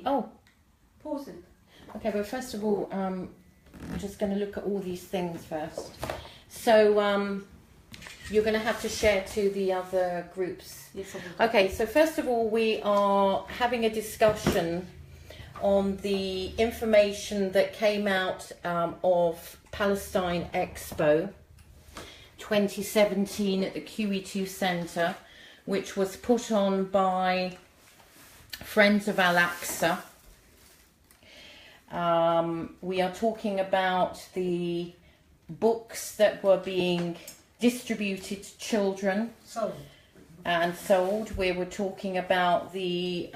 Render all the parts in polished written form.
Oh, pause it. okay, but first of all, I'm just going to look at all these things first. So you're going to have to share to the other groups. Yes, okay, so first of all, we are having a discussion on the information that came out of Palestine Expo 2017 at the QE2 Centre, which was put on by Friends of Al-Aqsa. We are talking about the books that were being distributed to children and sold. We were talking about the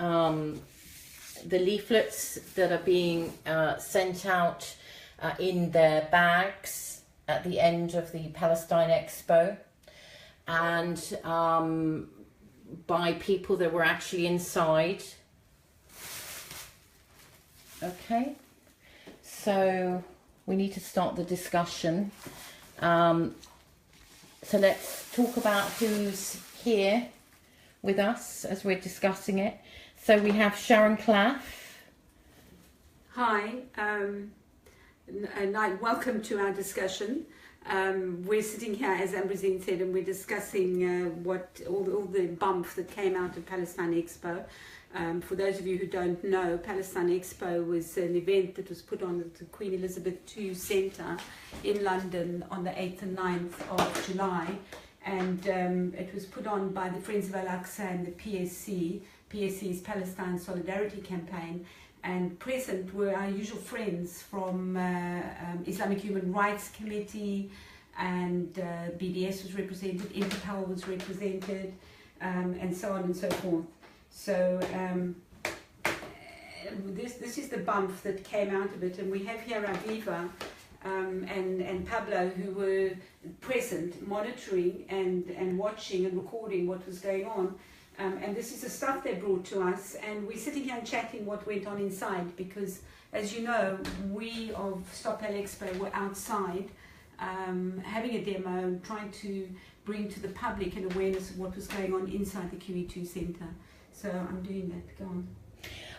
leaflets that are being sent out in their bags at the end of the Palestine Expo, and by people that were actually inside. Okay, so we need to start the discussion. So let's talk about who's here with us as we're discussing it. So we have Sharon Claff. Hi, and welcome to our discussion. We're sitting here, as Ambrosine said, and we're discussing what all the bump that came out of Palestine Expo. For those of you who don't know, Palestine Expo was an event that was put on at the Queen Elizabeth II Centre in London on the 8th and 9th of July. And it was put on by the Friends of Al-Aqsa and the PSC. PSC's Palestine Solidarity Campaign. And present were our usual friends from Islamic Human Rights Committee, and BDS was represented, Interpol was represented, and so on and so forth. So this is the bump that came out of it, and we have here Aviva and Pablo, who were present, monitoring and watching and recording what was going on. And this is the stuff they brought to us, and we're sitting here and chatting what went on inside, because, as you know, we of Stop Pal Expo were outside having a demo, trying to bring to the public an awareness of what was going on inside the QE2 Centre. So I'm doing that. Go on.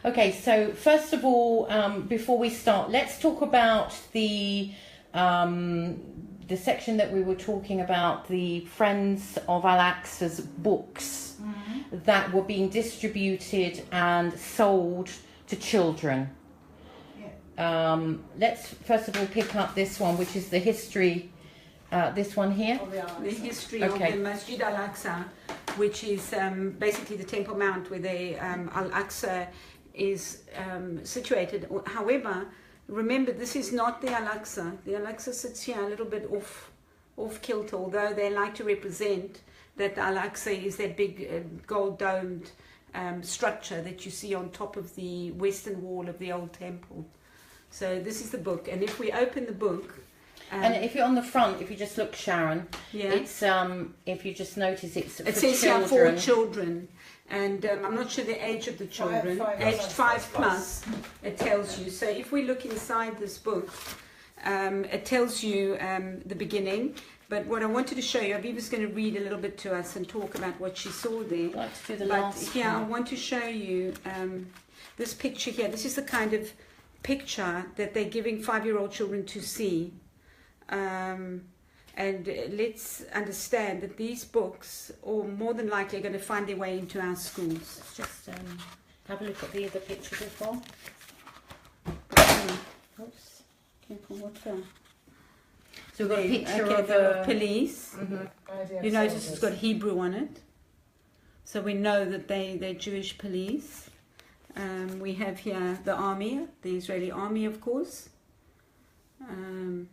Okay, so first of all, before we start, let's talk about the section that we were talking about, the Friends of Al-Aqsa's books that were being distributed and sold to children. Yeah. Let's first of all pick up this one, which is the history, this one here. The history of the Masjid Al-Aqsa, which is basically the Temple Mount where the Al-Aqsa is situated. However, remember, this is not the Al-Aqsa. The Al-Aqsa sits here a little bit off kilter, although they like to represent that the Al-Aqsa is that big gold-domed structure that you see on top of the western wall of the old temple. So this is the book, and if we open the book... and if you're on the front, if you just look, Sharon, yeah. It's if you just notice it's for says children. Here for children, and I'm not sure the age of the children, aged 5 plus, it tells you. So if we look inside this book, it tells you the beginning. But what I wanted to show you, Aviva's going to read a little bit to us and talk about what she saw there. I'd like to do the last here, I want to show you this picture here. This is the kind of picture that they're giving 5-year-old children to see. And let's understand that these books are more than likely going to find their way into our schools. Let's just have a look at the other pictures as well. Oops. Careful, what's that? So we've got a picture of a police. Mm-hmm. You notice it's got Hebrew on it. So we know that they're Jewish police. We have here the army, the Israeli army, of course. And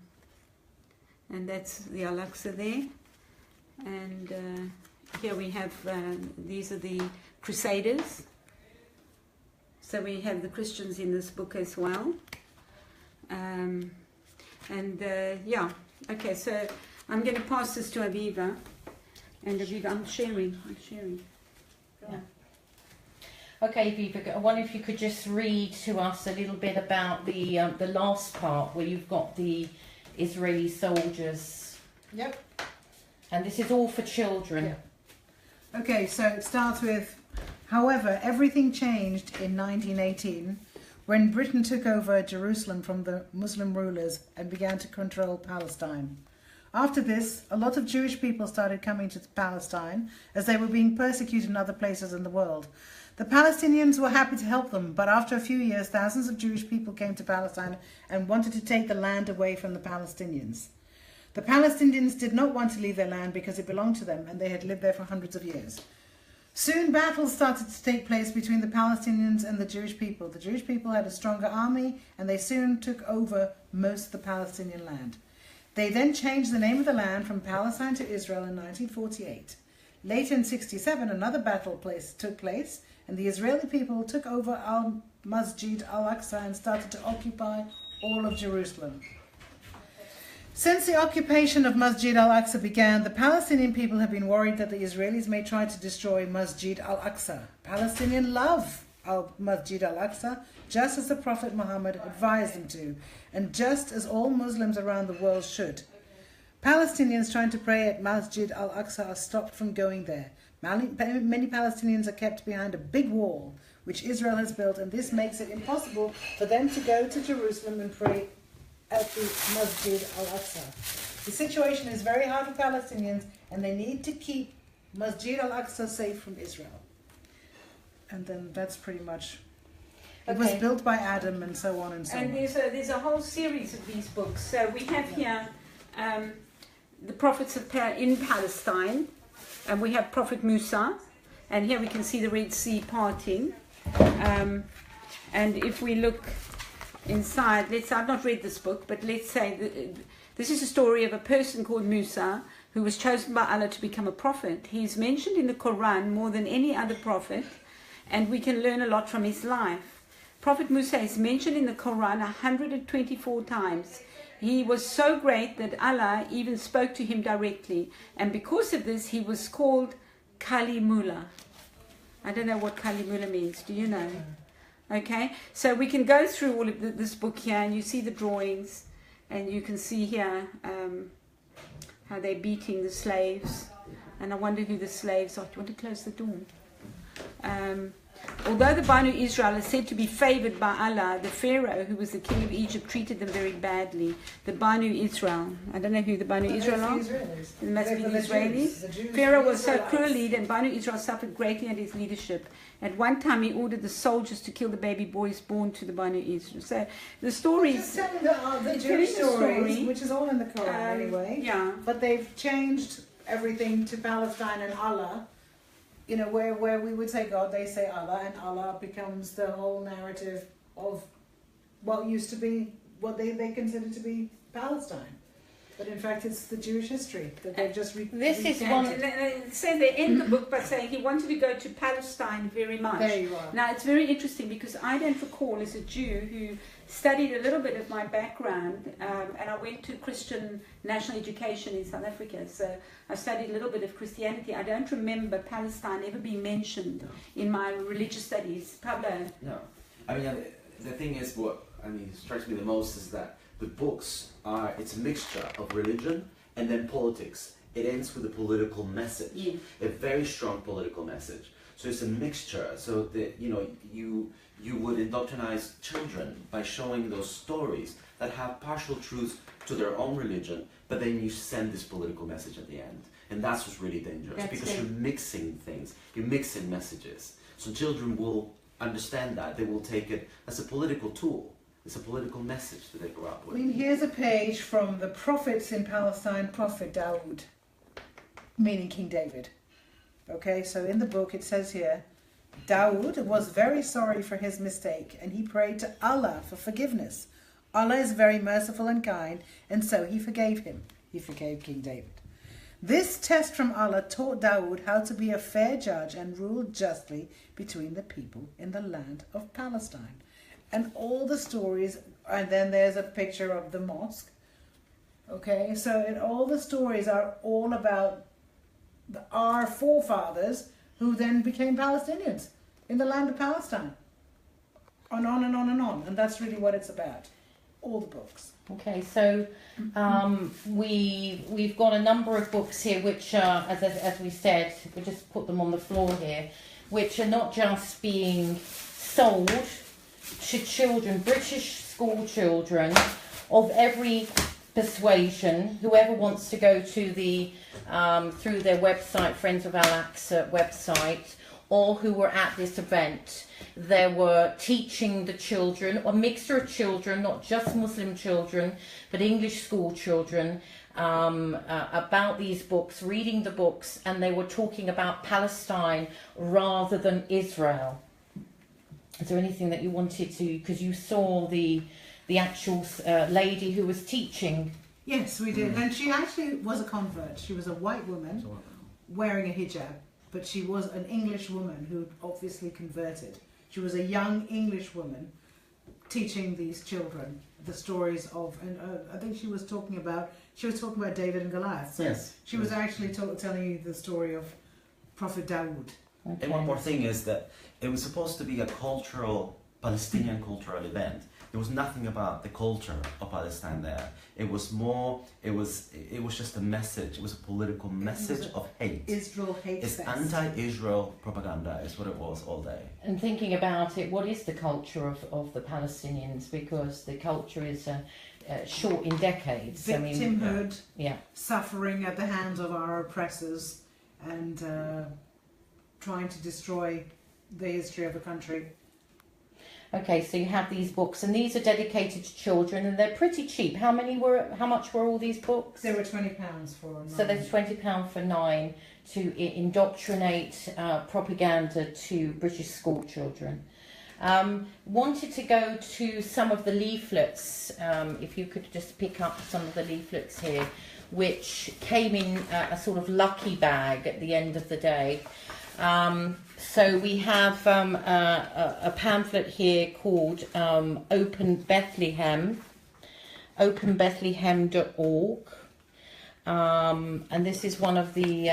that's the Al-Aqsa there. And here we have, these are the Crusaders. So we have the Christians in this book as well. Yeah, okay, so I'm going to pass this to Aviva. And Aviva, I'm sharing. Yeah. Okay, Aviva, I wonder if you could just read to us a little bit about the last part where you've got the Israeli soldiers. Yep. And this is all for children. Yeah. Okay, so it starts with However, everything changed in 1918 when Britain took over Jerusalem from the Muslim rulers and began to control Palestine. After this, a lot of Jewish people started coming to Palestine as they were being persecuted in other places in the world. The Palestinians were happy to help them, but after a few years, thousands of Jewish people came to Palestine and wanted to take the land away from the Palestinians. The Palestinians did not want to leave their land because it belonged to them and they had lived there for hundreds of years. Soon battles started to take place between the Palestinians and the Jewish people. The Jewish people had a stronger army and they soon took over most of the Palestinian land. They then changed the name of the land from Palestine to Israel in 1948. Later in 1967, another battle took place and the Israeli people took over Masjid al-Aqsa and started to occupy all of Jerusalem. Since the occupation of Masjid al-Aqsa began, the Palestinian people have been worried that the Israelis may try to destroy Masjid al-Aqsa. Palestinians love Masjid al-Aqsa, just as the Prophet Muhammad advised them to, and just as all Muslims around the world should. Palestinians trying to pray at Masjid al-Aqsa are stopped from going there. Many Palestinians are kept behind a big wall, which Israel has built, and this makes it impossible for them to go to Jerusalem and pray at the Masjid al-Aqsa. The situation is very hard for Palestinians, and they need to keep Masjid al-Aqsa safe from Israel. And then that's pretty much... It was built by Adam and so on and so on. And there's a whole series of these books. So we have here the prophets in Palestine, and we have Prophet Musa, and here we can see the Red Sea parting. And if we look inside, I've not read this book, but let's say this is a story of a person called Musa who was chosen by Allah to become a prophet. He's mentioned in the Quran more than any other prophet, and we can learn a lot from his life. Prophet Musa is mentioned in the Quran 124 times. He was so great that Allah even spoke to him directly, and because of this he was called Kalimullah. I don't know what Kalimullah means. Do you know? Okay, so we can go through all of this book here, and you see the drawings, and you can see here how they're beating the slaves, and I wonder who the slaves are. Do you want to close the door? Although the Banu Israel is said to be favored by Allah, the Pharaoh, who was the king of Egypt, treated them very badly. The Banu Israel. I don't know who the Banu Israel are. It must be the Israelis. Pharaoh was so cruelly that Banu Israel suffered greatly under his leadership. At one time, he ordered the soldiers to kill the baby boys born to the Banu Israel. So the stories... Just telling the Jewish stories, which is all in the Quran anyway. Yeah. But they've changed everything to Palestine and Allah. You know, where we would say God, they say Allah, and Allah becomes the whole narrative of what used to be, what they consider to be Palestine. But in fact, it's the Jewish history that they've just This is one. So they end the book by saying he wanted to go to Palestine very much. There you are. Now, it's very interesting because I don't recall, as a Jew who studied a little bit of my background, and I went to Christian national education in South Africa, so I studied a little bit of Christianity. I don't remember Palestine ever being mentioned in my religious studies. Pablo? No. I mean, the thing is, what strikes me the most is that the books it's a mixture of religion and then politics. It ends with a political message, a very strong political message. So it's a mixture, so that, you would indoctrinize children by showing those stories that have partial truths to their own religion, but then you send this political message at the end. And that's what's really dangerous, because you're mixing things, you're mixing messages. So children will understand that, they will take it as a political tool. It's a political message that they grow up with. I mean, here's a page from the prophets in Palestine, Prophet Dawood, meaning King David. Okay, so in the book it says here, Dawood was very sorry for his mistake, and he prayed to Allah for forgiveness. Allah is very merciful and kind, and so he forgave him. He forgave King David. This test from Allah taught Dawood how to be a fair judge and rule justly between the people in the land of Palestine. And all the stories, and then there's a picture of the mosque. Okay, so all the stories are all about our forefathers who then became Palestinians in the land of Palestine. And on and on and on. And that's really what it's about. All the books. Okay, so we've got a number of books here which, as we said, we just put them on the floor here. which are not just being sold to children, British school children of every persuasion. Whoever wants to go to the through their website, Friends of Al-Aqsa website, or who were at this event, they were teaching the children, a mixture of children, not just Muslim children, but English school children, about these books, reading the books, and they were talking about Palestine rather than Israel. Is there anything that you wanted to, because you saw the actual lady who was teaching? Yes, we did. And she actually was a convert. She was a white woman wearing a hijab, but she was an English woman who obviously converted. She was a young English woman teaching these children the stories of, and I think she was talking about David and Goliath. So Yes. she was actually telling you the story of Prophet Dawood. Okay. And one more thing is that it was supposed to be a Palestinian cultural event. There was nothing about the culture of Palestine there. It was just a message. It was a political message of hate. Israel hates It's us. anti-Israel propaganda is what it was all day. And thinking about it, what is the culture of the Palestinians? Because the culture is short in decades. Victimhood, Yeah. suffering at the hands of our oppressors, and trying to destroy the history of a country. Okay, so you have these books, and these are dedicated to children, and they're pretty cheap. How much were all these books? They were £20 for 9. So there's £20 for 9 to indoctrinate propaganda to British school children. Wanted to go to some of the leaflets, if you could just pick up some of the leaflets here, which came in a sort of lucky bag at the end of the day. So we have a pamphlet here called Open Bethlehem, openbethlehem.org, and this is one of the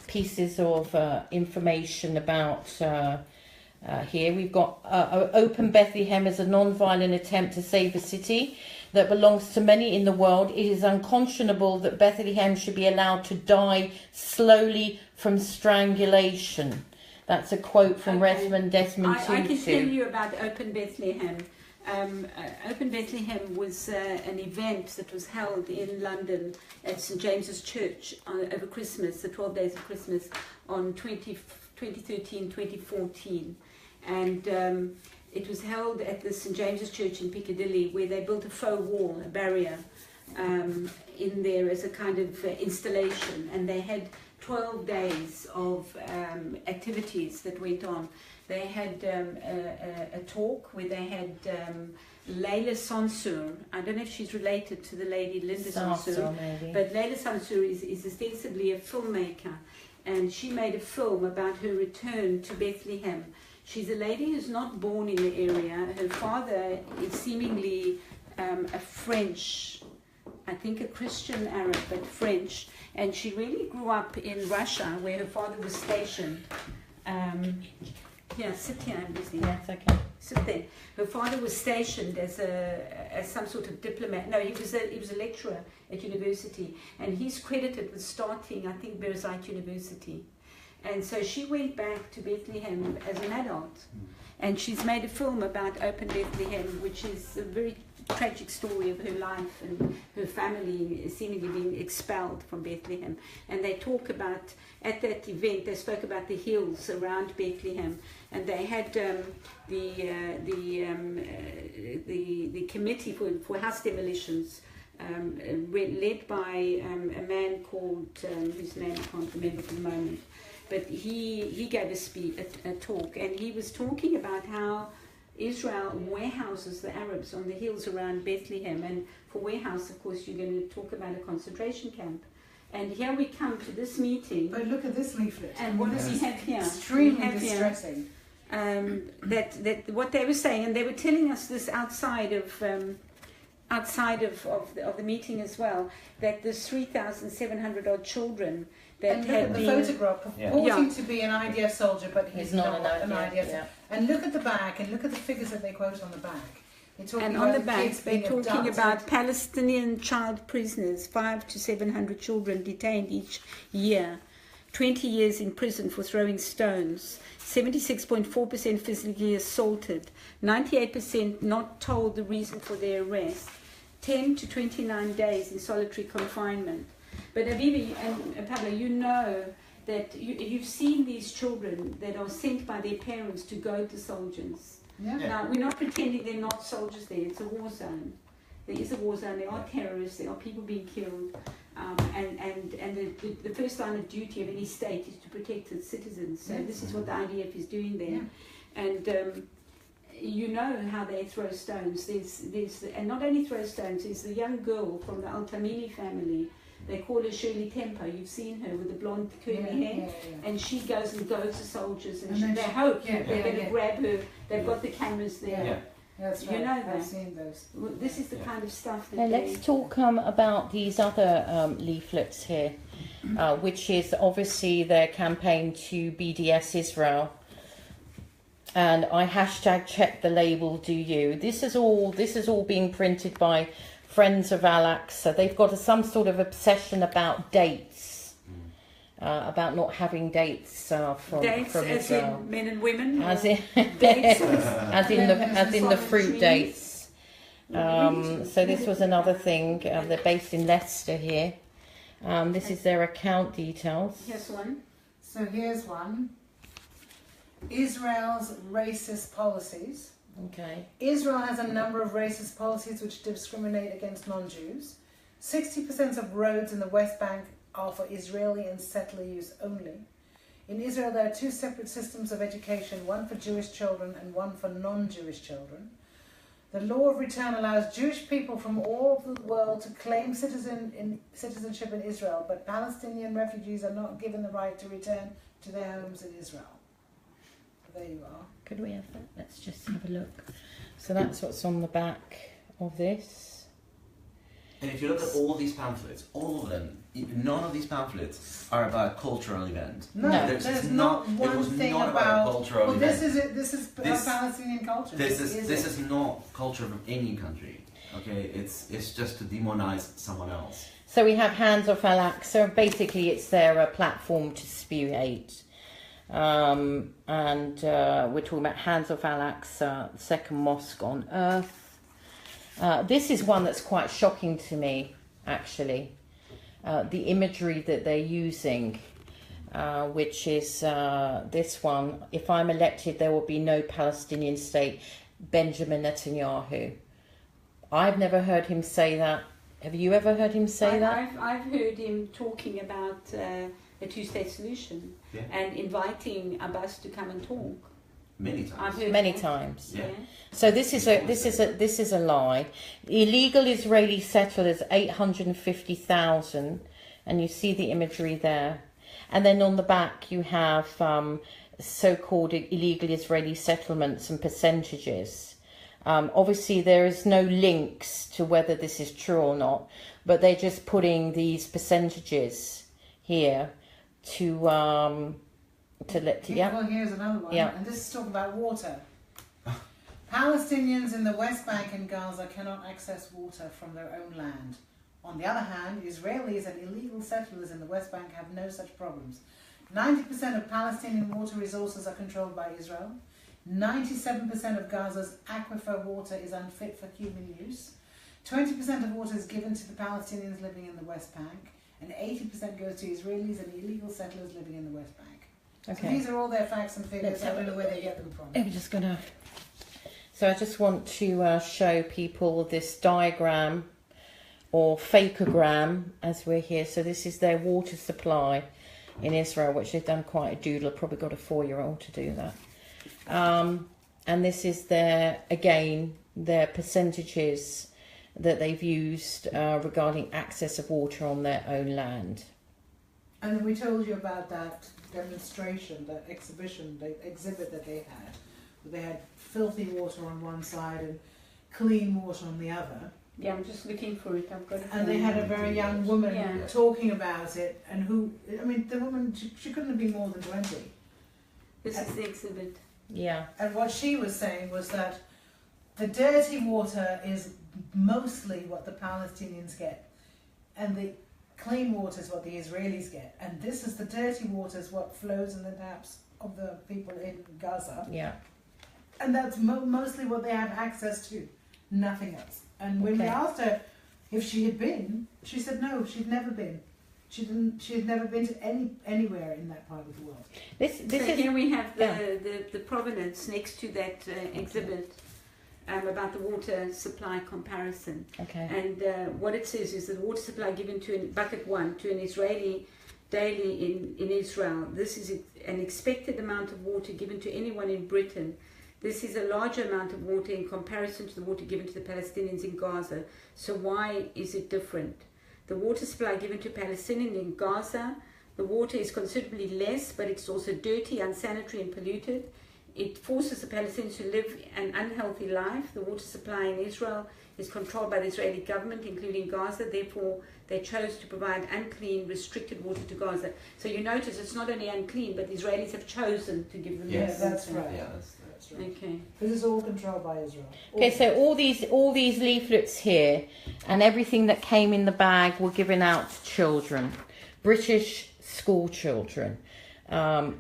pieces of information about here. We've got Open Bethlehem is a non-violent attempt to save a city that belongs to many in the world. It is unconscionable that Bethlehem should be allowed to die slowly from strangulation. That's a quote from Desmond Tutu. I can tell you about Open Bethlehem. Open Bethlehem was an event that was held in London at St James's Church over Christmas, the 12 days of Christmas, on 2013-2014. And it was held at the St James's Church in Piccadilly, where they built a faux wall, a barrier, in there as a kind of installation. And they had 12 days of activities that went on. They had a talk where they had Leila Sansur. I don't know if she's related to the lady Linda Sansur, but Leila Sansur is ostensibly a filmmaker, and she made a film about her return to Bethlehem. She's a lady who's not born in the area. Her father is seemingly a French, I think a Christian Arab, but French. And she really grew up in Russia, where her father was stationed. Here, sit here, I'm busy. Yeah, it's okay. Sit there. Her father was stationed as some sort of diplomat. No, he was a lecturer at university, and he's credited with starting, I think, Birzeit University. And so she went back to Bethlehem as an adult, and she's made a film about Open Bethlehem, which is a very tragic story of her life and her family seemingly being expelled from Bethlehem. And they talk about, at that event, they spoke about the hills around Bethlehem, and they had the committee for house demolitions, led by a man called whose name I can't remember for the moment. But he gave a talk, and he was talking about how Israel warehouses the Arabs on the hills around Bethlehem. And for warehouse, of course, you're going to talk about a concentration camp. And here we come to this meeting. But look at this leaflet. And what does he have here? Extremely distressing. That what they were saying, and they were telling us this outside of the meeting as well, that there's 3,700 odd children that and look had at the been photograph purporting to be an IDF soldier, but he's not an IDF. Yeah. And look at the back, and look at the figures that they quote on the back. And on the back, they're talking about Palestinian child prisoners, 500 to 700 children detained each year. 20 years in prison for throwing stones, 76.4% physically assaulted, 98% not told the reason for their arrest, 10 to 29 days in solitary confinement. But Aviva and Pablo, you know that you've seen these children that are sent by their parents to go to soldiers. Yeah. Now, we're not pretending they're not soldiers there. It's a war zone. There is a war zone. There are terrorists. There are people being killed. And the first line of duty of any state is to protect its citizens. So this is what the IDF is doing there. Yeah. And you know how they throw stones. And not only throw stones, there's the young girl from the Al-Tamimi family. They call her Shirley Tempo. You've seen her with the blonde curly hair. And she goes to soldiers and they hope they're going to grab her. They've got the cameras there. Yeah. That's right. You know that. I've seen those. Well, this is the kind of stuff that let's talk about these other leaflets here, which is obviously their campaign to BDS Israel. And I hashtag check the label, do you? This is all being printed by Friends of Al-Aqsa. They've got some sort of obsession about dates, about not having dates from as Israel. in men and women, As in, dates, as in the fruit dates. So this was another thing. They're based in Leicester here. This is their account details. Here's one. So here's one. Israel's racist policies. Okay. Israel has a number of racist policies which discriminate against non-Jews. 60% of roads in the West Bank are for Israeli and settler use only. In Israel, there are two separate systems of education, one for Jewish children and one for non-Jewish children. The law of return allows Jewish people from all over the world to claim citizenship in Israel, but Palestinian refugees are not given the right to return to their homes in Israel. There you are. Could we have that? Let's just have a look. So that's what's on the back of this. And if you look at all these pamphlets, all of them, none of these pamphlets are about cultural event. No, there's not one thing about cultural well, event. this is Palestinian culture. This is not culture of any country. Okay, it's just to demonize someone else. So we have Hands Off Al-Aqsa. Basically, it's their platform to spew hate. And we're talking about Hands Off Al-Aqsa, second mosque on earth. This is one that's quite shocking to me, actually. The imagery that they're using, which is this one. If I'm elected, there will be no Palestinian state. Benjamin Netanyahu. I've never heard him say that. Have you ever heard him say that? I've heard him talking about a two-state solution and inviting Abbas to come and talk. Many times. I've heard Many that. times. Yeah. So this is a lie. Illegal Israeli settlers 850,000, and you see the imagery there. And then on the back you have so-called illegal Israeli settlements and percentages. Obviously there is no links to whether this is true or not, but they're just putting these percentages here to Well, here's another one. Yeah. And this is talking about water. Palestinians in the West Bank and Gaza cannot access water from their own land. On the other hand, Israelis and illegal settlers in the West Bank have no such problems. 90% of Palestinian water resources are controlled by Israel. 97% of Gaza's aquifer water is unfit for human use. 20% of water is given to the Palestinians living in the West Bank, and 80% goes to Israelis and illegal settlers living in the West Bank. Okay. So these are all their facts and figures. Let's I have don't know where they get them from. I'm just gonna. So I just want to show people this diagram or fakeogram as we're here. So this is their water supply in Israel, which they've done quite a doodle. I've probably got a 4-year-old to do that. And this is their percentages that they've used regarding access of water on their own land. And we told you about that demonstration, that exhibition, the exhibit that they had. They had filthy water on one side and clean water on the other. Yeah, I'm just looking for it. I've got it. And they had a very young woman talking about it, and the woman, she couldn't have been more than 20. This is the exhibit. Yeah. And what she was saying was that the dirty water is mostly what the Palestinians get, and clean water is what the Israelis get, and this is the dirty water is what flows in the taps of the people in Gaza. Yeah. And that's mostly what they have access to, nothing else. And when we asked her if she had been, she said no, she'd never been. She had never been to anywhere in that part of the world. So here we have the provenance next to that exhibit about the water supply comparison. Okay. And what it says is that the water supply given to bucket 1 to an Israeli daily in Israel. This is an expected amount of water given to anyone in Britain. This is a larger amount of water in comparison to the water given to the Palestinians in Gaza. So why is it different? The water supply given to Palestinians in Gaza, the water is considerably less, but it's also dirty, unsanitary and polluted. It forces the Palestinians to live an unhealthy life. The water supply in Israel is controlled by the Israeli government, including Gaza. Therefore, they chose to provide unclean, restricted water to Gaza. So you notice it's not only unclean, but the Israelis have chosen to give them Yes, that's right. Yeah, that's right. Okay. This is all controlled by Israel. Okay, so all these leaflets here and everything that came in the bag were given out to children, British school children,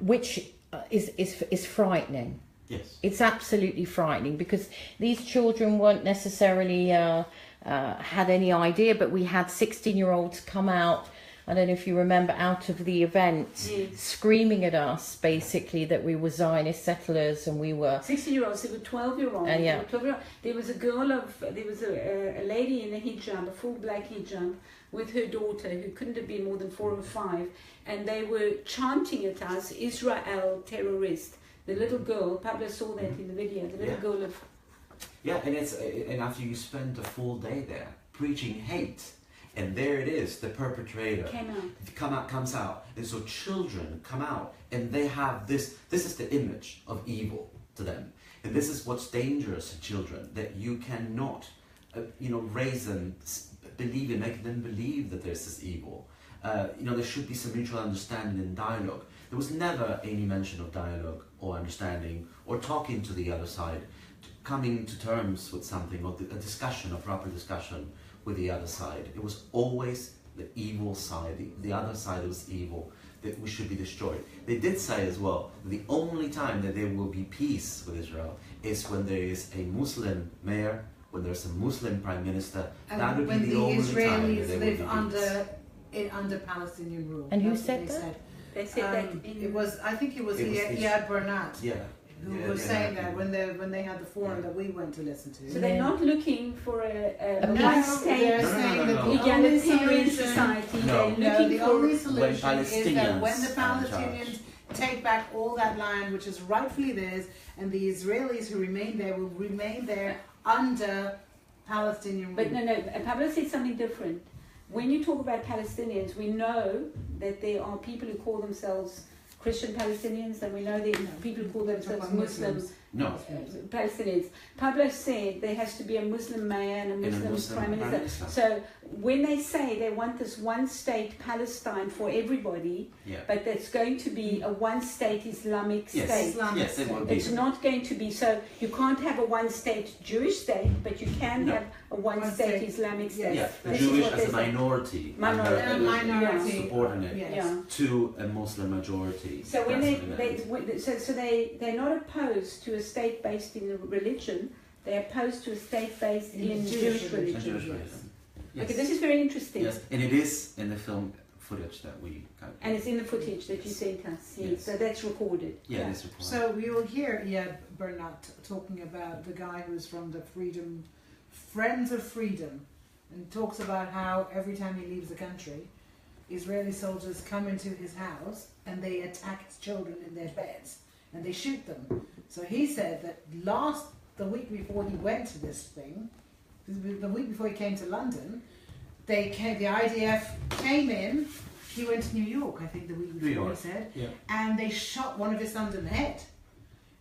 which is frightening. Yes. It's absolutely frightening because these children weren't necessarily had any idea, but we had 16-year-olds come out. I don't know if you remember, out of the event, screaming at us basically that we were Zionist settlers and we were 16-year-olds. There were 12-year-olds. Yeah. There was a lady in a hijab, a full black hijab, with her daughter who couldn't have been more than 4 or 5, and they were chanting at us, Israel terrorist. The little girl, Pablo saw that in the video. The little girl of and after you spend a full day there preaching hate. And there it is, the perpetrator comes out. And so children come out and they have this is the image of evil to them. And this is what's dangerous to children, that you cannot, raise them, make them believe that there's this evil. There should be some mutual understanding and dialogue. There was never any mention of dialogue or understanding or talking to the other side, coming to terms with something, or a discussion, a proper discussion with the other side. It was always the evil side, the other side was evil, that we should be destroyed. They did say as well, the only time that there will be peace with Israel is when there is a Muslim mayor, when there's a Muslim prime minister. And that would when be the the only time Israelis that there live will be peace. under Palestinian rule. And who That's what said they that? They said that in... I think it was Iyad Bernat. Yeah. Who was saying that when they had the forum that we went to listen to. So they're not looking for a No, one state they're saying that the only egalitarian solution, society. No. They're looking the for only solution is that when the Palestinians Palestinians take back all that land which is rightfully theirs, and the Israelis who remain there will remain there under Palestinian rule. But no, Pablo said something different. When you talk about Palestinians, we know that there are people who call themselves Christian Palestinians, and we know there are people who call themselves Muslims. No. Palestinians. Pablo said there has to be a Muslim mayor and a Muslim prime minister. So when they say they want this one state Palestine for everybody, but that's going to be a one state Islamic state. Yes, it will be. It's not going to be, so you can't have a one state Jewish state, but you can have a one state Islamic state. Yeah, the This Jewish is what as a they say. minority. Minority. Subordinate Yes. to a Muslim majority. So when That's they're not opposed to a state based in religion, they're opposed to a state based in Jewish religion. Yes. Okay, this is very interesting. Yes, and it is in the film footage that we got. And it's in the footage that you sent us. Yes. So that's recorded. Yeah, it's recorded. So we will hear Bernat talking about the guy who's from the Friends of Freedom, and talks about how every time he leaves the country, Israeli soldiers come into his house and they attack his children in their beds and they shoot them. So he said that the week before he went to this thing, the week before he came to London, the IDF came in. He went to New York, I think, the week before, he said, and they shot one of his sons in the head.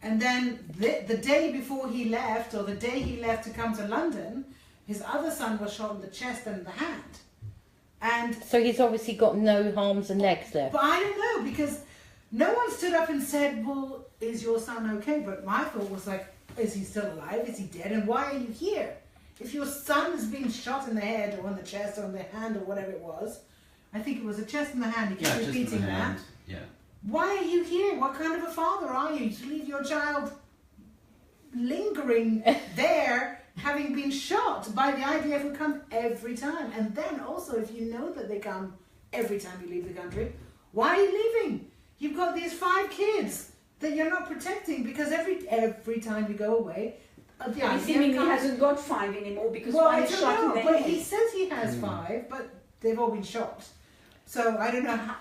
And then the day before he left, or the day he left to come to London, his other son was shot in the chest and the hand. And so he's obviously got no arms and legs left. But I don't know, because no one stood up and said, well, is your son okay? But my thought was like, is he still alive? Is he dead? And why are you here? If your son is being shot in the head or in the chest or in the hand or whatever it was, I think it was a chest in the hand. He kept just in the repeating that. hand. Yeah. Why are you here? What kind of a father are you to leave your child lingering there, having been shot by the IDF who come every time? And then also, if you know that they come every time you leave the country, why are you leaving? You've got these 5 kids that you're not protecting, because every time you go away, the He seemingly hasn't got 5 anymore because one is shot in the but head. he says he has 5, but they've all been shot. So I don't know how.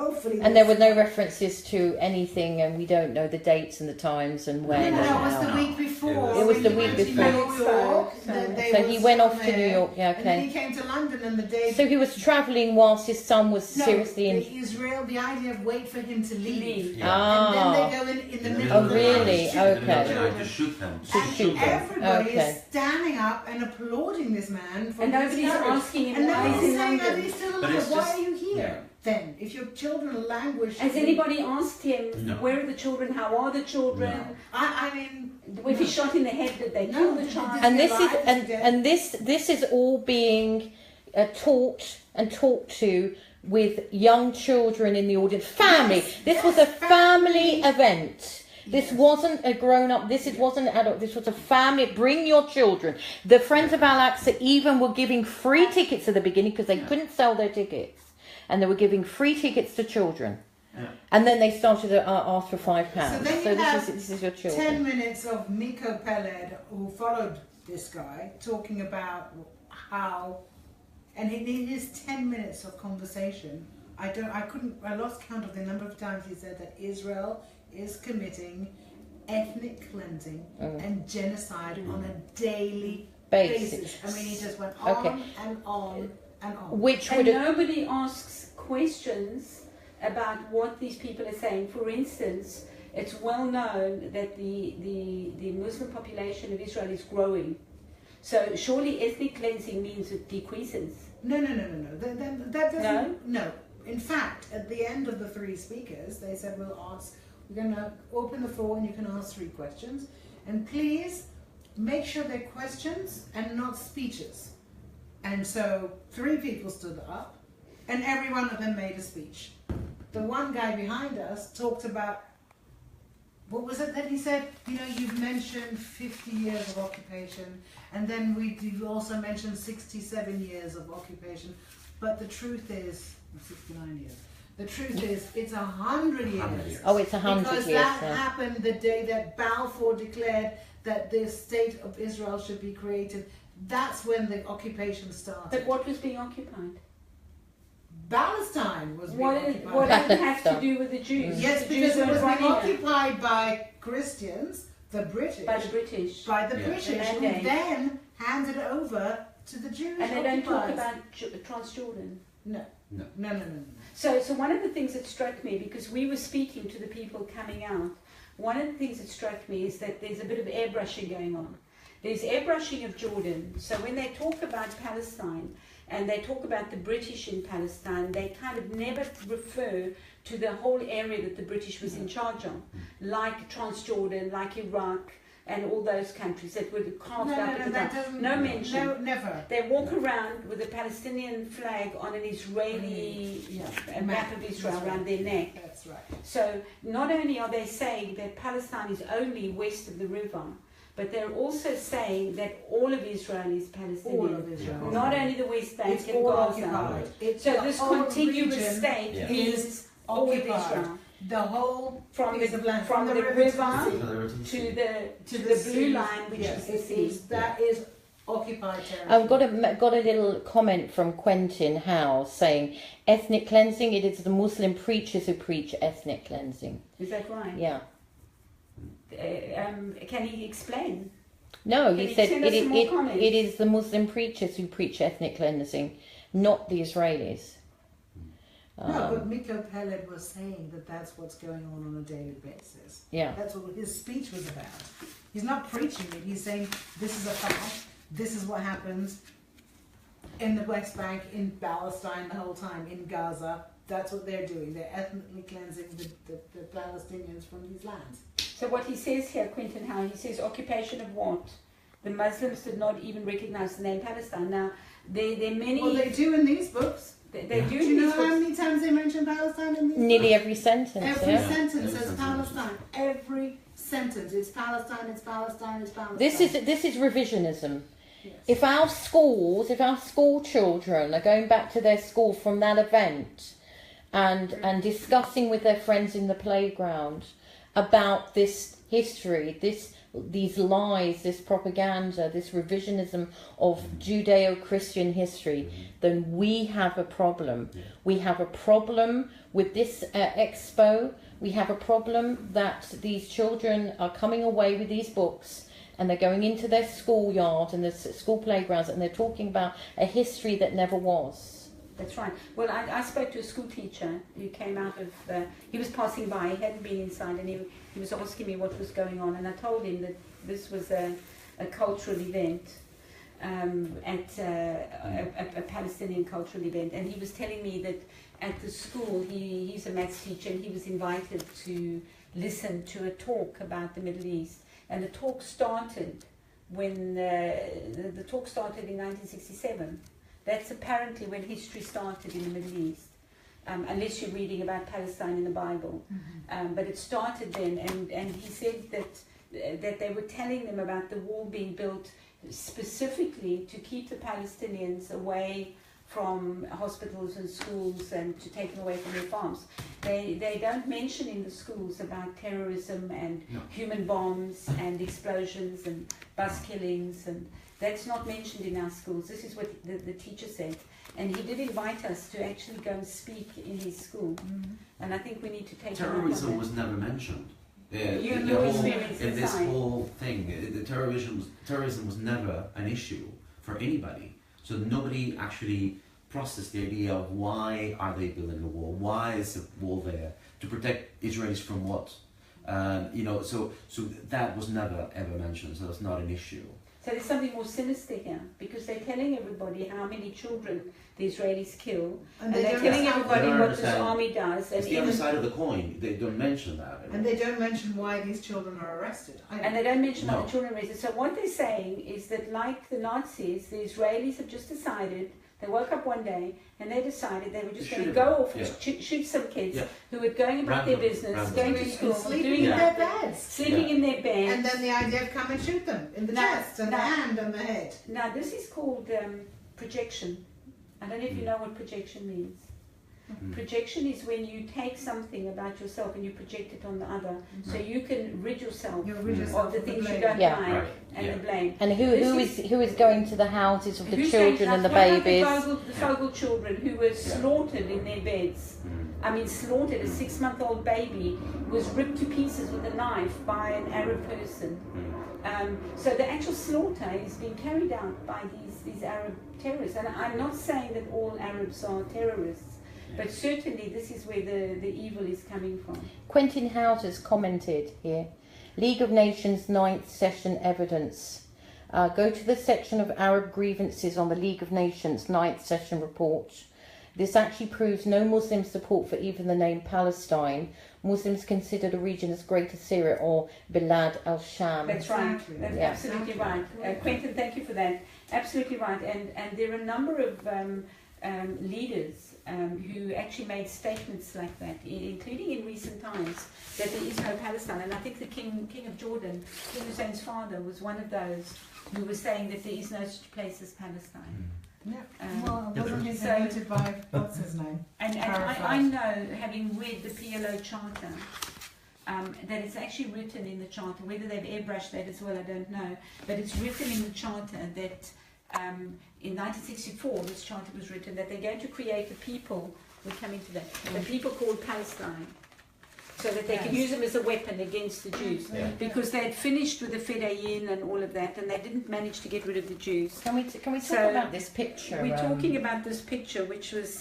Hopefully. And there were no references to anything, and we don't know the dates and the times and when. No, and it was how. the week before. It was the when week he went to before. New York, then So he went off to New York. Yeah, And then he okay. came to London, and the day. So he was travelling whilst his son was seriously in. the IDF wait for him to leave. Yeah. Ah. And then they go in the middle Oh, of the really? night. Okay. To shoot them. To shoot And them. everybody Okay. is standing up and applauding this man for And his nobody's courage. asking him And why nobody's he's in saying, are London. they still But alive? it's Why just- are you here? yeah. Then, if your children languish. Has anybody asked him, No. where are the children, how are the children? No. I mean. If he's shot in the head, did they kill the child? And this is Alive, and this is all being taught and talked to with young children in the audience. Family. Yes, This was yes, a family family. event. This Yes. wasn't a grown-up. Wasn't an adult. This was a family. Bring your children. The Friends of Al-Aqsa even were giving free tickets at the beginning because they couldn't sell their tickets, and they were giving free tickets to children. Yeah. And then they started to ask for £5. So then you have this is your 10 children. minutes of Miko Peled, who followed this guy, talking about how, and in his 10 minutes of conversation, I lost count of the number of times he said that Israel is committing ethnic cleansing and genocide on a daily basis. I mean, he just went on Okay. and on and on. Which And would have, nobody asks questions about what these people are saying. For instance, it's well known that the Muslim population of Israel is growing. So surely ethnic cleansing means it decreases. No. That doesn't. No. In fact, at the end of the 3 speakers, they said, we're going to open the floor and you can ask 3 questions. And please make sure they're questions and not speeches. And so 3 people stood up and every one of them made a speech. The one guy behind us talked about, what was it that he said? You've mentioned 50 years of occupation, and then you've also mentioned 67 years of occupation. But the truth is, 69 years. The truth is, it's 100 years. oh, it's 100 Because years. that yeah. happened the day that Balfour declared that the state of Israel should be created. That's when the occupation started. But what was being occupied? Palestine was being What occupied. did it have to do with the Jews? Yes, The because Jews it was weren't being running it. occupied by Christians, the British, By the British. by the Yeah. British, And who they- then handed it over to the Jewish And they don't talk occupiers. about Transjordan. No. No. No. So one of the things that struck me, because we were speaking to the people coming out, one of the things that struck me is that there's a bit of airbrushing going on. There's airbrushing of Jordan. So when they talk about Palestine and they talk about the British in Palestine, they kind of never refer to the whole area that the British was in charge of, like Transjordan, like Iraq, and all those countries that were carved up at the that time. doesn't. No mention. No, never. They walk around with a Palestinian flag on an Israeli a map of Israel around their neck. That's right. So not only are they saying that Palestine is only west of the river, but they're also saying that all of Israel is Palestinian. All of Israel. Not only the West Bank It's and all Gaza. occupied. It's So the this whole contiguous region state Yeah. is all of occupied. Israel. The whole From piece the- of land, from the river river sea. to the blue sea. line, which Yes, is the it sea. that is occupied territory. I've got a little comment from Quentin Howe saying, ethnic cleansing, it is the Muslim preachers who preach ethnic cleansing. Is that right? Yeah. Can he explain? No, Can he you said send us some more comments? it is the Muslim preachers who preach ethnic cleansing, not the Israelis. No, but Miko Peled was saying that that's what's going on a daily basis. Yeah. That's what his speech was about. He's not preaching it. He's saying this is a fact. This is what happens in the West Bank, in Palestine the whole time, in Gaza. That's what they're doing. They're ethnically cleansing the Palestinians from these lands. So what he says here, Quentin Howe, he says occupation of what? The Muslims did not even recognize the name Palestine. Now, there are many... Well, they do in these books. They do. Do you know how many times they mention Palestine in these Nearly every sentence. Every sentence says Palestine. Every sentence. It's Palestine, it's Palestine, it's Palestine. This is revisionism. Yes. If our school children are going back to their school from that event and discussing with their friends in the playground about this history, these lies, this propaganda, this revisionism of Judeo-Christian history, then we have a problem. We have a problem with this expo. We have a problem that these children are coming away with these books and they're going into their schoolyard and their school playgrounds and they're talking about a history that never was. That's right. Well, I spoke to a school teacher who came out of, he was passing by, he hadn't been inside, and he was asking me what was going on, and I told him that this was a cultural event, at a Palestinian cultural event, and he was telling me that at the school, he's a maths teacher, and he was invited to listen to a talk about the Middle East, and the talk started when, the talk started in 1967. That's apparently when history started in the Middle East, unless you're reading about Palestine in the Bible. But it started then, and he said that they were telling them about the wall being built specifically to keep the Palestinians away from hospitals and schools and to take them away from their farms. They don't mention in the schools about terrorism and human bombs and explosions and bus killings, and that's not mentioned in our schools. This is what the teacher said. And he did invite us to actually go and speak in his school. And I think we need to take terrorism was never mentioned. In this whole thing, the terrorism was never an issue for anybody. So nobody actually processed the idea of why are they building a wall? Why is the wall there? To protect Israelis from what? So that was never ever mentioned. So that's not an issue. So there's something more sinister here, because they're telling everybody how many children the Israelis kill, and they're telling everybody what this army does. It's the other side of the coin. They don't mention that. And they don't mention why these children are arrested. And they don't mention why the children are arrested. So what they're saying is that, like the Nazis, the Israelis have just decided, they woke up one day and they decided they were just going to go off and shoot some kids who were going about their business, going to school, sleeping in their beds. Sleeping in their beds. And then the idea of come and shoot them in the chest and the hand and the head. Now this is called projection. I don't know if you know what projection means. Projection is when you take something about yourself and you project it on the other, so you can rid yourself of the things you don't like and the blame. And who is going to the houses of the children and the babies? The Fogel children who were slaughtered in their beds. I mean, slaughtered. A 6-month-old baby was ripped to pieces with a knife by an Arab person. So the actual slaughter is being carried out by these Arab terrorists. And I'm not saying that all Arabs are terrorists, but certainly this is where the evil is coming from. Quentin Houses commented here, League of Nations 9th session evidence. Go to the section of Arab grievances on the League of Nations 9th session report. This actually proves no Muslim support for even the name Palestine. Muslims consider the region as Greater Syria or Bilad al-Sham. That's right. That's absolutely right. Quentin, thank you for that. Absolutely right. And there are a number of leaders who actually made statements like that, including in recent times, that there is no Palestine. And I think the King of Jordan, King Hussein's father, was one of those who was saying that there is no such place as Palestine. Wasn't he created by, what's his name? And I know, having read the PLO Charter, that it's actually written in the Charter. Whether they've airbrushed that as well, I don't know. But it's written in the Charter that in 1964, this Charter was written, that they're going to create a people, we'll come into that, a people called Palestine, so that they can use them as a weapon against the Jews. Because they had finished with the Fedayeen and all of that, and they didn't manage to get rid of the Jews. Can we talk about this picture? We're talking about this picture, which was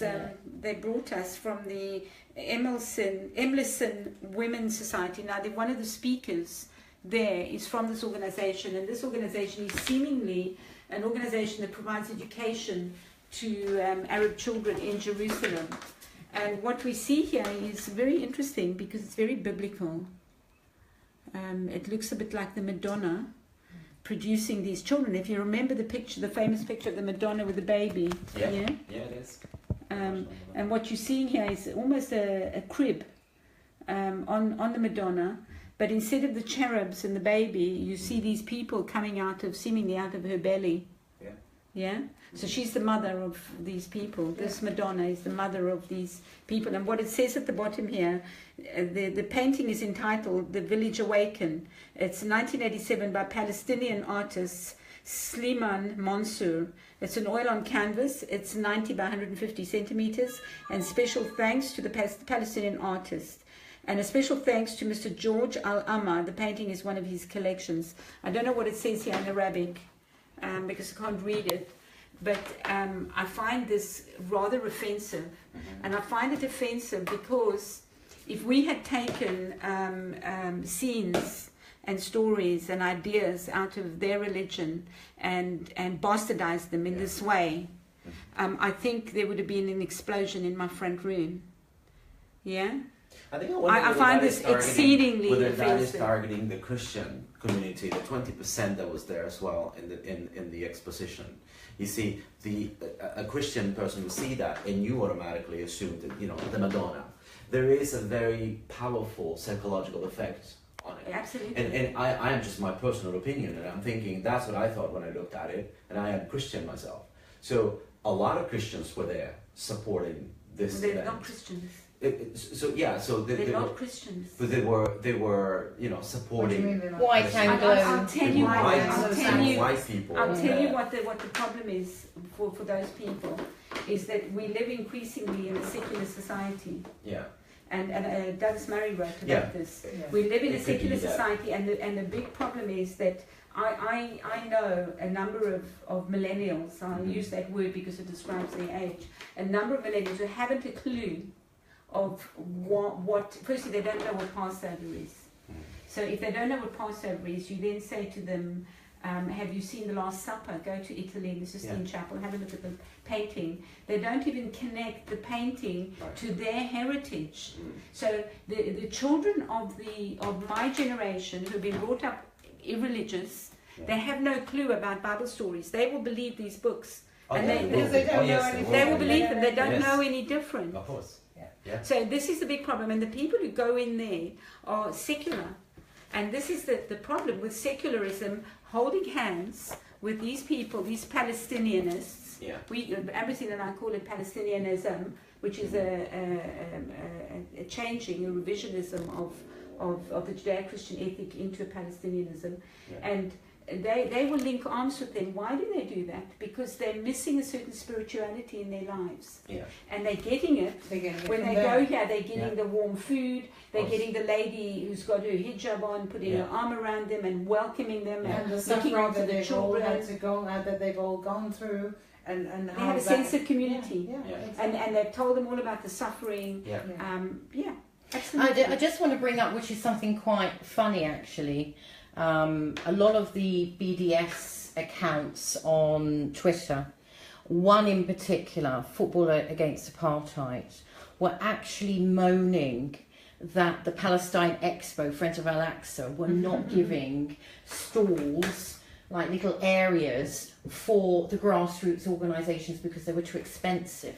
they brought us from the Emlison Women's Society. Now, one of the speakers there is from this organization, and this organization is seemingly an organization that provides education to Arab children in Jerusalem. And what we see here is very interesting because it's very biblical. It looks a bit like the Madonna producing these children. If you remember the picture, the famous picture of the Madonna with the baby. Yeah, it is. And what you're seeing here is almost a crib on the Madonna, but instead of the cherubs and the baby, you see these people coming seemingly out of her belly. Yeah. So she's the mother of these people. This Madonna is the mother of these people. And what it says at the bottom here, the painting is entitled "The Village Awaken." It's 1987 by Palestinian artist Sliman Mansour. It's an oil on canvas. It's 90 by 150 centimeters. And special thanks to the Palestinian artist. And a special thanks to Mr. George Al-Amma. The painting is one of his collections. I don't know what it says here in Arabic because I can't read it. But I find this rather offensive. And I find it offensive because if we had taken scenes and stories and ideas out of their religion and bastardized them in this way, I think there would have been an explosion in my front room. Yeah? I find this exceedingly offensive. Whether that is targeting the Christian community, the 20% that was there as well in the exposition. You see, a Christian person will see that, and you automatically assume that, you know, the Madonna. There is a very powerful psychological effect on it. Absolutely. And I am just my personal opinion, and I'm thinking that's what I thought when I looked at it, and I am Christian myself. So a lot of Christians were there supporting this They're event. not Christians. They're not Christians. But they were, you know, supporting white Anglo. I'll tell you white people. I'll tell you what the problem is for those people is that we live increasingly in a secular society. Yeah. And Douglas Murray wrote about this. Yeah. We live in a secular society, and the big problem is that I know a number of millennials. I use that word because it describes their age. A number of millennials who haven't a clue of what firstly they don't know what Passover is. So if they don't know what Passover is, you then say to them, have you seen the Last Supper? Go to Italy in the Sistine Chapel, have a look at the painting. They don't even connect the painting to their heritage. So the children of my generation who've been brought up irreligious, they have no clue about Bible stories. They will believe these books. And they will believe them. They don't know any different. Of course. Yeah. So this is the big problem, and the people who go in there are secular, and this is the problem with secularism, holding hands with these people, these Palestinianists. Yeah. Ambrosine and I call it Palestinianism, which is a changing, a revisionism of the Judeo-Christian ethic into a Palestinianism, and they will link arms with them. Why do they do that? Because they're missing a certain spirituality in their lives. Yeah. And they're getting it. When they go here, they're getting the warm food, they're getting the lady who's got her hijab on, putting her arm around them and welcoming them and the looking suffering after that the they've all children. had to go, that they've all gone through, and They how have a sense of community. exactly. And they've told them all about the suffering. Absolutely. I just want to bring up, which is something quite funny actually. A lot of the BDS accounts on Twitter, one in particular, Football Against Apartheid, were actually moaning that the Palestine Expo, Friends of Al-Aqsa, were not giving stalls, like little areas, for the grassroots organisations because they were too expensive.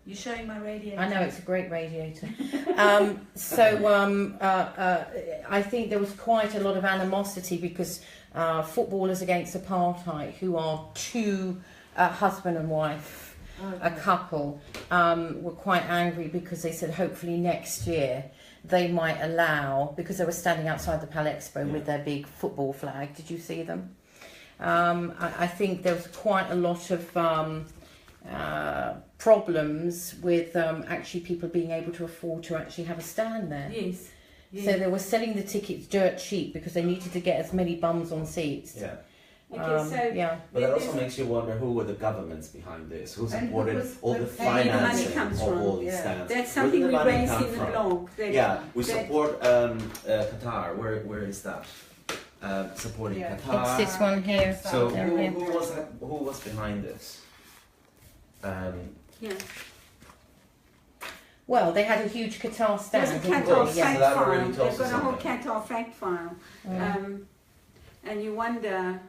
You're showing my radiator. I know, it's a great radiator. I think there was quite a lot of animosity because Footballers Against Apartheid, who are two husband and wife, a couple, were quite angry because they said hopefully next year they might allow, because they were standing outside the Pal Expo with their big football flag. Did you see them? I think there was quite a lot of problems with actually people being able to afford to actually have a stand there. Yes. So they were selling the tickets dirt cheap because they needed to get as many bums on seats. Yeah. But that also makes you wonder who were the governments behind this, who supported all the financing of all these stands. That's something we raise in the blog. We support Qatar. Where is that? Supporting Qatar. It's this one here. So who was behind this? Well, they had a huge Qatar stand. There's a Qatar fact file. Really They've got a whole Qatar fact file. And you wonder,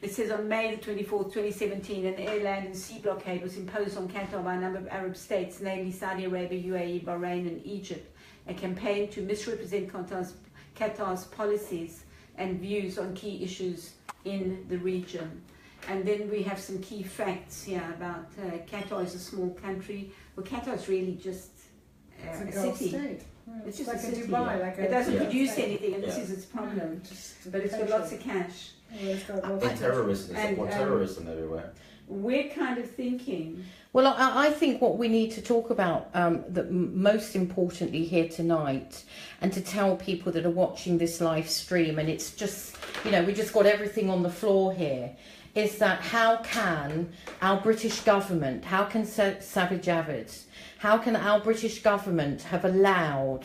It says on May the 24th, 2017, an air, land and sea blockade was imposed on Qatar by a number of Arab states, namely Saudi Arabia, UAE, Bahrain and Egypt, a campaign to misrepresent Qatar's policies and views on key issues in the region. And then we have some key facts here about Qatar is a small country. Well, Qatar is really just a city. State. Yeah, It's just like a a city. Dubai, like It doesn't Yeah. produce anything, and this Yeah. is its problem. Just But it's got lots of cash. it's got lots And of terrorism, And, support terrorism everywhere. We're kind of thinking, Well, I think what we need to talk about, most importantly here tonight, and to tell people that are watching this live stream, and it's just, you know, we just got everything on the floor here, is that how can our British government, how can Sajid Javid, how can our British government have allowed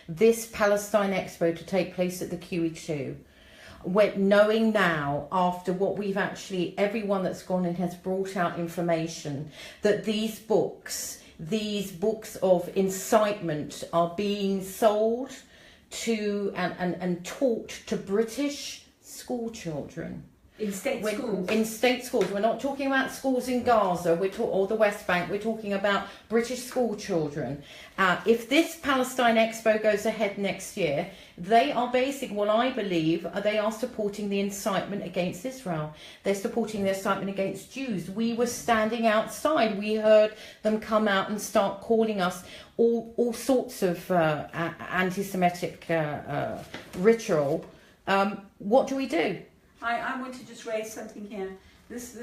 this Palestine Expo to take place at the QE2? When, knowing now, after what we've actually, everyone that's gone in has brought out information, that these books of incitement are being sold to and taught to British school children. in state schools. In state schools. We're not talking about schools in Gaza or the West Bank. We're talking about British school children. If this Palestine Expo goes ahead next year, they are basically, what I believe, they are supporting the incitement against Israel. They're supporting the incitement against Jews. We were standing outside. We heard them come out and start calling us all sorts of anti-Semitic ritual. What do we do? I want to just raise something here.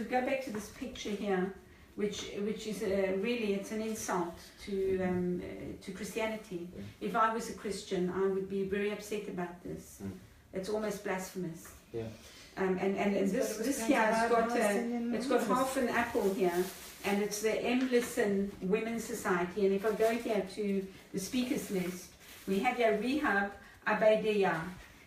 Go back to this picture here, which is really, it's an insult to Christianity. If I was a Christian, I would be very upset about this. It's almost blasphemous. Yeah. And this here has got it's got half an apple here, and it's the Emlison Women's Society. And if I go here to the speakers list, we have here Rehab Abaidiyah.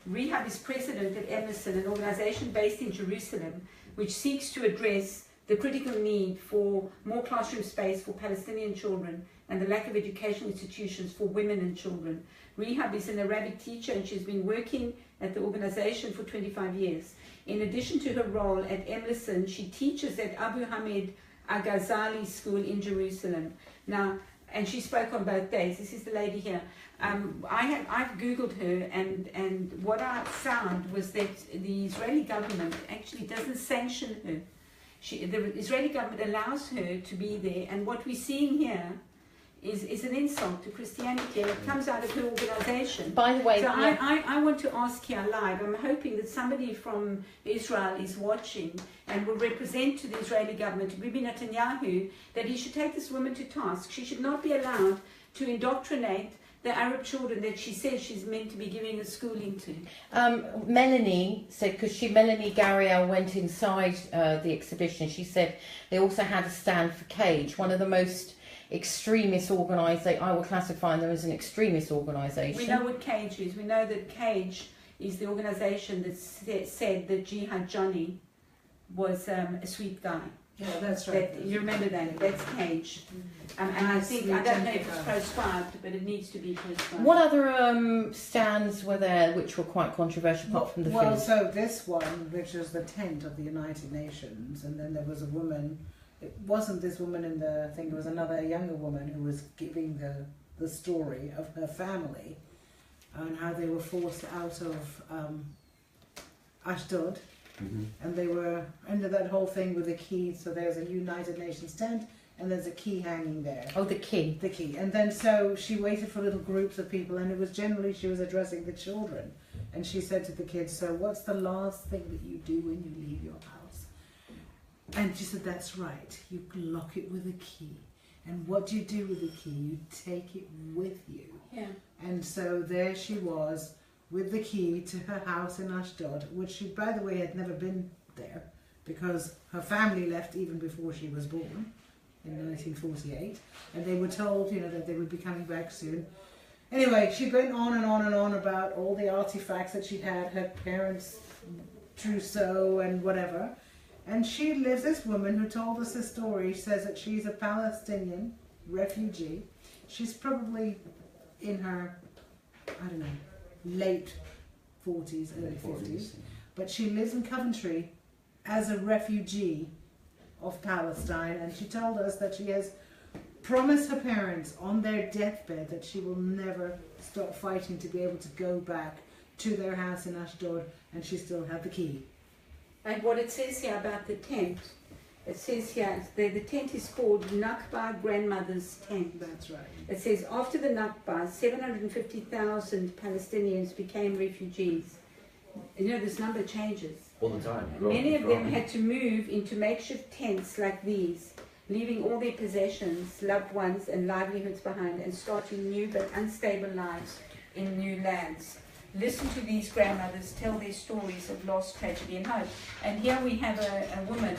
Rehab is president at Emerson, an organization based in Jerusalem, which seeks to address the critical need for more classroom space for Palestinian children and the lack of educational institutions for women and children. Rehab is an Arabic teacher, and she's been working at the organization for 25 years. In addition to her role at Emerson, she teaches at Abu Hamid Al-Ghazali School in Jerusalem. Now, and she spoke on both days. This is the lady here. I've Googled her, and what I found was that the Israeli government actually doesn't sanction her. The Israeli government allows her to be there, and what we're seeing here is an insult to Christianity, and it comes out of her organization. By the way, so I want to ask here live, I'm hoping that somebody from Israel is watching and will represent to the Israeli government, Bibi Netanyahu, that he should take this woman to task. She should not be allowed to indoctrinate the Arab children that she says she's meant to be giving a schooling to. Melanie said, because Melanie Gariel went inside the exhibition, she said they also had a stand for Cage, one of the most extremist organisation. I will classify them as an extremist organisation. We know what Cage is. We know that Cage is the organisation that said that Jihad Johnny was a sweet guy. Yeah, that's right. You remember that? That's Cage. And I think, I don't know if it's proscribed, but it needs to be proscribed. What other stands were there which were quite controversial apart from the Well, film? so this one, which was the tent of the United Nations, and then there was a woman. It wasn't this woman in the thing. It was another younger woman who was giving the story of her family and how they were forced out of Ashdod. Mm-hmm. And they were under that whole thing with the key. So there's a United Nations tent, and there's a key hanging there. Oh, the key. The key. And then so she waited for little groups of people, and it was generally she was addressing the children. And she said to the kids, so what's the last thing that you do when you leave your house? And she said, that's right. You lock it with a key. And what do you do with the key? You take it with you. Yeah. And so there she was, with the key to her house in Ashdod, which she, by the way, had never been there because her family left even before she was born in 1948, and they were told, you know, that they would be coming back soon. Anyway, she went on and on and on about all the artifacts that she had, her parents' trousseau and whatever. And she lives, this woman who told us this story, says that she's a Palestinian refugee. She's probably in her, I don't know, late 40s, early 50s. But she lives in Coventry, as a refugee of Palestine, and she told us that she has promised her parents on their deathbed that she will never stop fighting to be able to go back to their house in Ashdod, and she still had the key. And what it says here about the tent, it says here, the tent is called Nakba Grandmother's Tent. That's right. It says, after the Nakba, 750,000 Palestinians became refugees. You know, this number changes. All the time. Many of them had to move into makeshift tents like these, leaving all their possessions, loved ones, and livelihoods behind, and starting new but unstable lives in new lands. Listen to these grandmothers tell their stories of loss, tragedy, and hope. And here we have a woman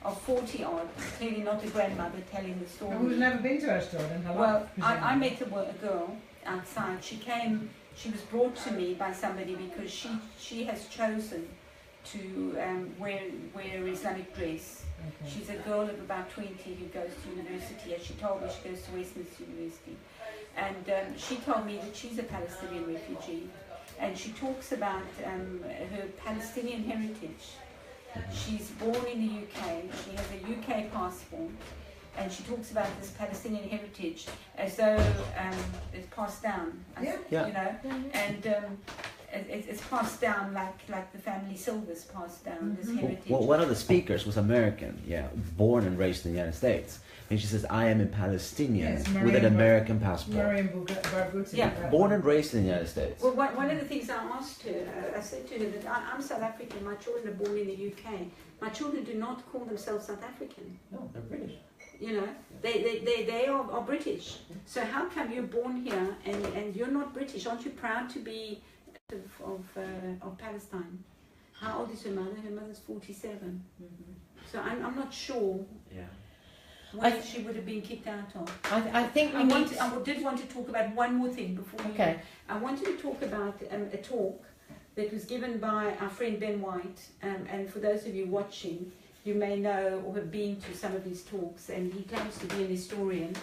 of 40 odd, clearly not a grandmother, telling the story. And who's never been to Ashdod in her life? Well, I met a girl outside. She was brought to me by somebody because she has chosen to wear Islamic dress. Okay. She's a girl of about 20 who goes to university, as she told me she goes to Westminster University. And she told me that she's a Palestinian refugee, and she talks about her Palestinian heritage. She's born in the UK, she has a UK passport, and she talks about this Palestinian heritage as though it's passed down, you know, and it's passed down like the family silver's passed down, this heritage. Well, one of the speakers was American, born and raised in the United States. And she says, I am a Palestinian with an American passport. Born and raised in the United States. Well, one of the things I asked her, I said to her that I'm South African, my children are born in the UK. My children do not call themselves South African. No, they're British. You know, they are British. So how come you're born here and you're not British? Aren't you proud to be of Palestine? How old is her mother? Her mother's 47. So I'm not sure where she would have been kicked out of. I think I did want to talk about one more thing before Okay. I wanted to talk about a talk that was given by our friend Ben White, and for those of you watching, you may know or have been to some of his talks, and he claims to be an historian,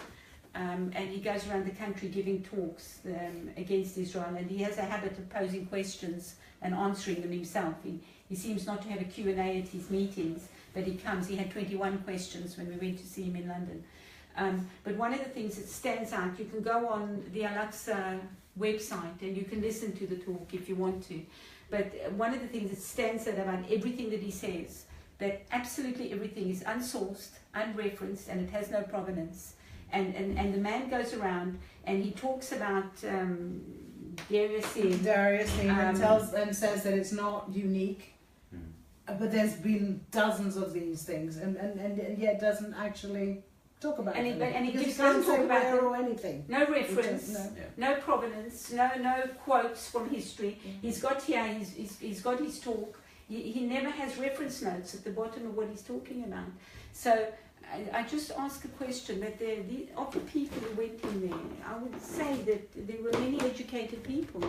and he goes around the country giving talks against Israel, and he has a habit of posing questions and answering them himself. He seems not to have a Q&A at his meetings, but he comes. He had 21 questions when we went to see him in London. But one of the things that stands out, you can go on the Al-Aqsa website and you can listen to the talk if you want to. But one of the things that stands out about everything that he says, that absolutely everything is unsourced, unreferenced, and it has no provenance. And the man goes around and he talks about Darius and says that it's not unique. But there's been dozens of these things, and yet doesn't actually talk about it. And he because doesn't say talk about where or anything. No reference, no provenance, no quotes from history. He's got here, he's got his talk. He never has reference notes at the bottom of what he's talking about. So I just ask a question that of the people who went in there, I would say that there were many educated people.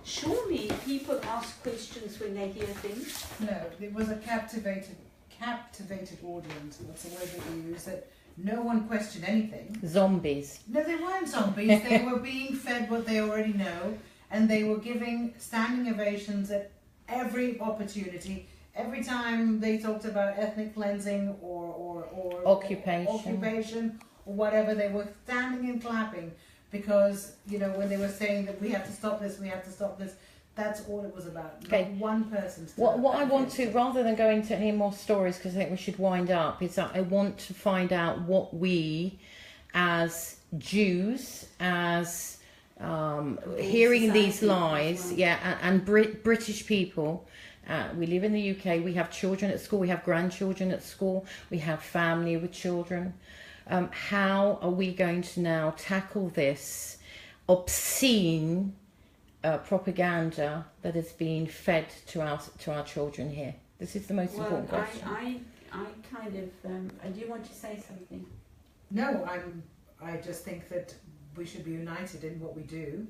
Surely people ask questions when they hear things. No, it was a captivated audience. That's the word that you use. That no one questioned anything. Zombies. No, they weren't zombies. They were being fed what they already know, and they were giving standing ovations at every opportunity. Every time they talked about ethnic cleansing or occupation or whatever, they were standing and clapping because, you know, when they were saying that we have to stop this, that's all it was about. Okay. Not one person. What I want to, rather than go into any more stories, because I think we should wind up, is that I want to find out what we, as Jews, as hearing these lies, and British people. We live in the UK, we have children at school, we have grandchildren at school, we have family with children. How are we going to now tackle this obscene propaganda that is being fed to our children here? This is the most important question. I kind of, do you want to say something? No, I just think that we should be united in what we do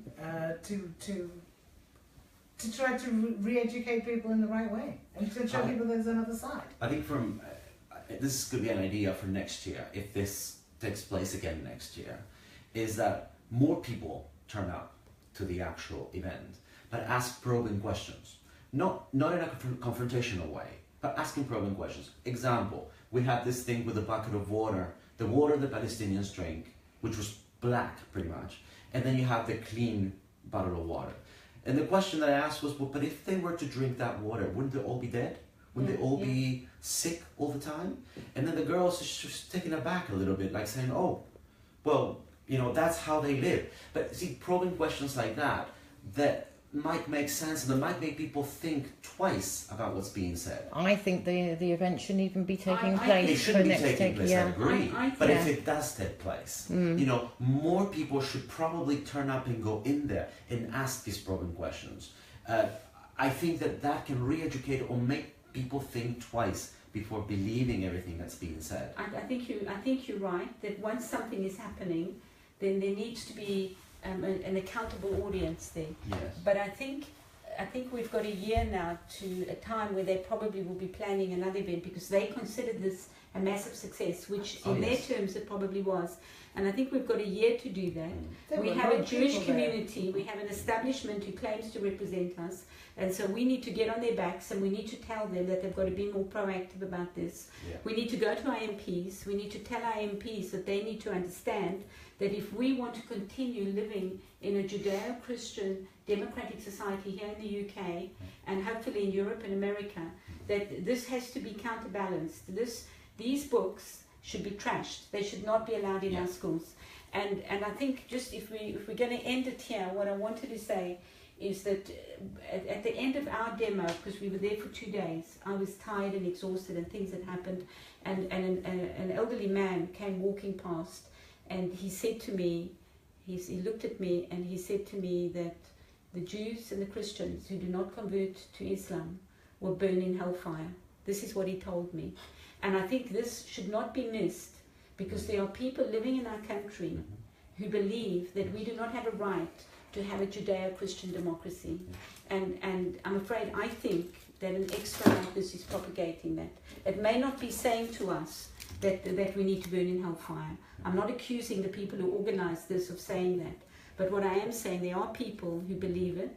to try to re-educate people in the right way and to show people there's another side. I think this could be an idea for next year, if this takes place again next year, is that more people turn up to the actual event, but ask probing questions. Not in a confrontational way, but asking probing questions. Example, we had this thing with a bucket of water, the water the Palestinians drink, which was black pretty much, and then you have the clean bottle of water. And the question that I asked was, well, but if they were to drink that water, wouldn't they all be dead? Wouldn't they all be sick all the time? And then the girl was just taken aback a little bit, like saying, oh, well, you know, that's how they live. But see, probing questions like that, that might make sense and that might make people think twice about what's being said. I think the event shouldn't even be taking place. It shouldn't be next taking place, yeah. I agree. But if it does take place, you know, more people should probably turn up and go in there and ask these probing questions. I think that can re-educate or make people think twice before believing everything that's being said. I think you're right, that once something is happening, then there needs to be an accountable audience there. Yes. But I think we've got a year now to a time where they probably will be planning another event, because they consider this a massive success, which in their terms it probably was. And I think we've got a year to do that. We have a Jewish community, we have an establishment who claims to represent us, and so we need to get on their backs and we need to tell them that they've got to be more proactive about this. Yeah. We need to go to our MPs, we need to tell our MPs that they need to understand that if we want to continue living in a Judeo-Christian democratic society here in the UK and hopefully in Europe and America, that this has to be counterbalanced. These books should be trashed. They should not be allowed in our schools. And I think just if we're going to end it here, what I wanted to say is that at the end of our demo, because we were there for 2 days, I was tired and exhausted and things had happened, and an elderly man came walking past, and he said to me, he looked at me and he said to me that the Jews and the Christians who do not convert to Islam will burn in hellfire. This is what he told me. And I think this should not be missed, because there are people living in our country who believe that we do not have a right to have a Judeo-Christian democracy. And I'm afraid, I think that an extra like this is propagating that. It may not be saying to us that we need to burn in hellfire. I'm not accusing the people who organized this of saying that. But what I am saying, there are people who believe it.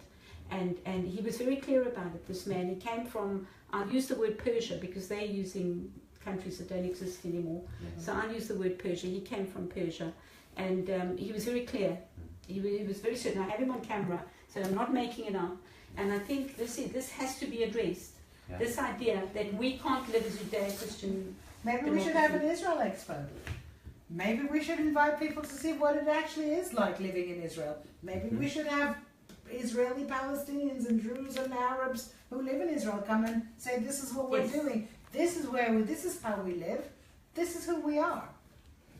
And he was very clear about it, this man. He came from, I'll use the word Persia because they're using countries that don't exist anymore. So I'll use the word Persia. He came from Persia. And he was very clear. He was very certain. I have him on camera, so I'm not making it up. And I think this has to be addressed. Yeah. This idea that we can't live as Judeo-Christian. Maybe we should have an Israel Expo. Maybe we should invite people to see what it actually is like living in Israel. Maybe we should have Israeli Palestinians and Druze and Arabs who live in Israel come and say, this is what we're doing. This is how we live. This is who we are.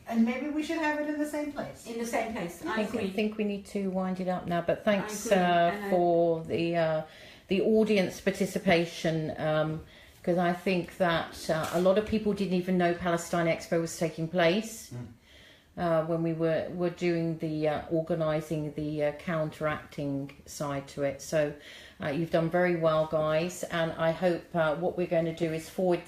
And maybe we should have it in the same place. In the same place. I think we need to wind it up now. But thanks for the audience participation, because I think that a lot of people didn't even know Palestine Expo was taking place when we were doing the organising the counteracting side to it. So you've done very well, guys, and I hope what we're going to do is forward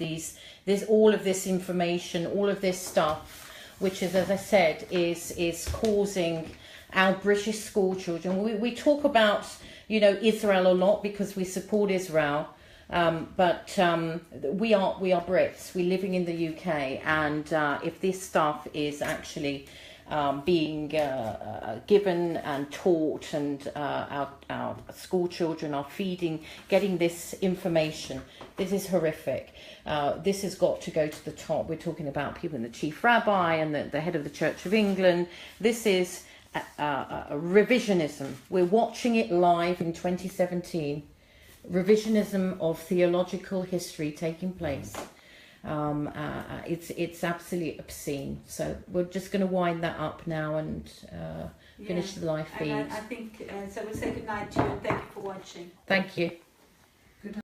all of this information, all of this stuff, which is, as I said, is causing our British school children. We talk about, you know, Israel a lot because we support Israel, but we are Brits. We're living in the UK, and if this stuff is actually being given and taught, and our school children are getting this information, this is horrific. This has got to go to the top. We're talking about people in the chief rabbi and the head of the Church of England. This is a revisionism. We're watching it live in 2017. Revisionism of theological history taking place. It's absolutely obscene. So we're just going to wind that up now and finish the live feed. I think so. We'll say good night to you and thank you for watching. Thank you.